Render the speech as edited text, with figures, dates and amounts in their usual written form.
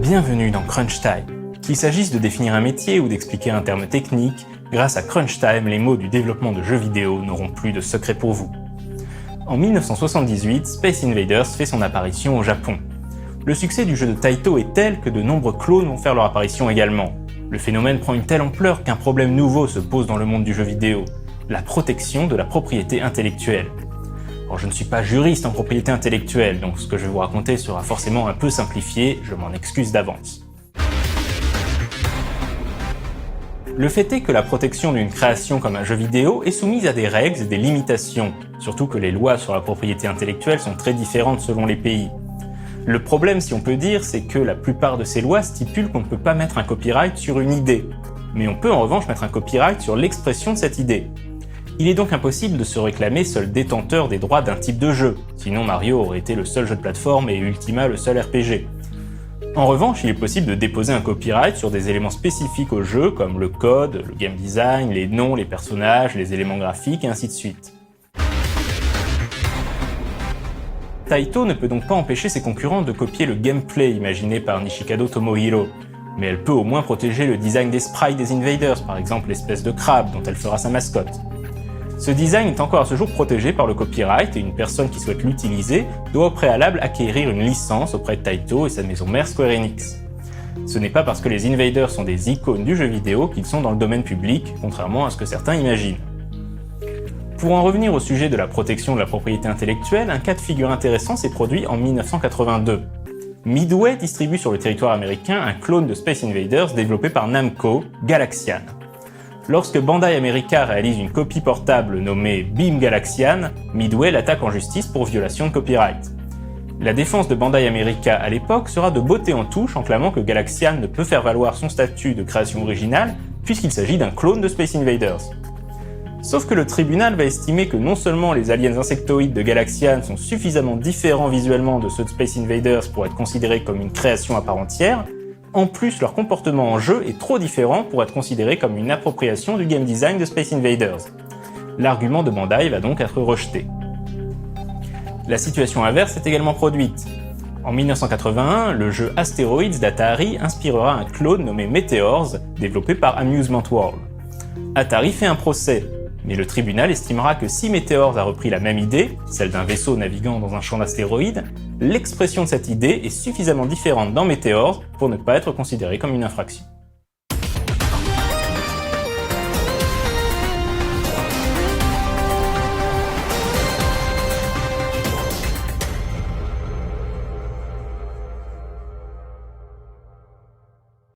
Bienvenue dans Crunch Time. Qu'il s'agisse de définir un métier ou d'expliquer un terme technique, grâce à Crunch Time, les mots du développement de jeux vidéo n'auront plus de secret pour vous. En 1978, Space Invaders fait son apparition au Japon. Le succès du jeu de Taito est tel que de nombreux clones vont faire leur apparition également. Le phénomène prend une telle ampleur qu'un problème nouveau se pose dans le monde du jeu vidéo, la protection de la propriété intellectuelle. Alors, je ne suis pas juriste en propriété intellectuelle, donc ce que je vais vous raconter sera forcément un peu simplifié, je m'en excuse d'avance. Le fait est que la protection d'une création comme un jeu vidéo est soumise à des règles et des limitations, surtout que les lois sur la propriété intellectuelle sont très différentes selon les pays. Le problème, si on peut dire, c'est que la plupart de ces lois stipulent qu'on ne peut pas mettre un copyright sur une idée, mais on peut en revanche mettre un copyright sur l'expression de cette idée. Il est donc impossible de se réclamer seul détenteur des droits d'un type de jeu, sinon Mario aurait été le seul jeu de plateforme et Ultima le seul RPG. En revanche, il est possible de déposer un copyright sur des éléments spécifiques au jeu comme le code, le game design, les noms, les personnages, les éléments graphiques et ainsi de suite. Taito ne peut donc pas empêcher ses concurrents de copier le gameplay imaginé par Nishikado Tomohiro, mais elle peut au moins protéger le design des sprites des Invaders, par exemple l'espèce de crabe dont elle fera sa mascotte. Ce design est encore à ce jour protégé par le copyright et une personne qui souhaite l'utiliser doit au préalable acquérir une licence auprès de Taito et sa maison mère Square Enix. Ce n'est pas parce que les Invaders sont des icônes du jeu vidéo qu'ils sont dans le domaine public, contrairement à ce que certains imaginent. Pour en revenir au sujet de la protection de la propriété intellectuelle, un cas de figure intéressant s'est produit en 1982. Midway distribue sur le territoire américain un clone de Space Invaders développé par Namco, Galaxian. Lorsque Bandai America réalise une copie portable nommée Beam Galaxian, Midway l'attaque en justice pour violation de copyright. La défense de Bandai America à l'époque sera de botter en touche en clamant que Galaxian ne peut faire valoir son statut de création originale puisqu'il s'agit d'un clone de Space Invaders. Sauf que le tribunal va estimer que non seulement les aliens insectoïdes de Galaxian sont suffisamment différents visuellement de ceux de Space Invaders pour être considérés comme une création à part entière, en plus leur comportement en jeu est trop différent pour être considéré comme une appropriation du game design de Space Invaders. L'argument de Bandai va donc être rejeté. La situation inverse s'est également produite. En 1981, le jeu Asteroids d'Atari inspirera un clone nommé Meteors, développé par Amusement World. Atari fait un procès, mais le tribunal estimera que si Meteors a repris la même idée, celle d'un vaisseau naviguant dans un champ d'astéroïdes, l'expression de cette idée est suffisamment différente dans Meteors pour ne pas être considérée comme une infraction.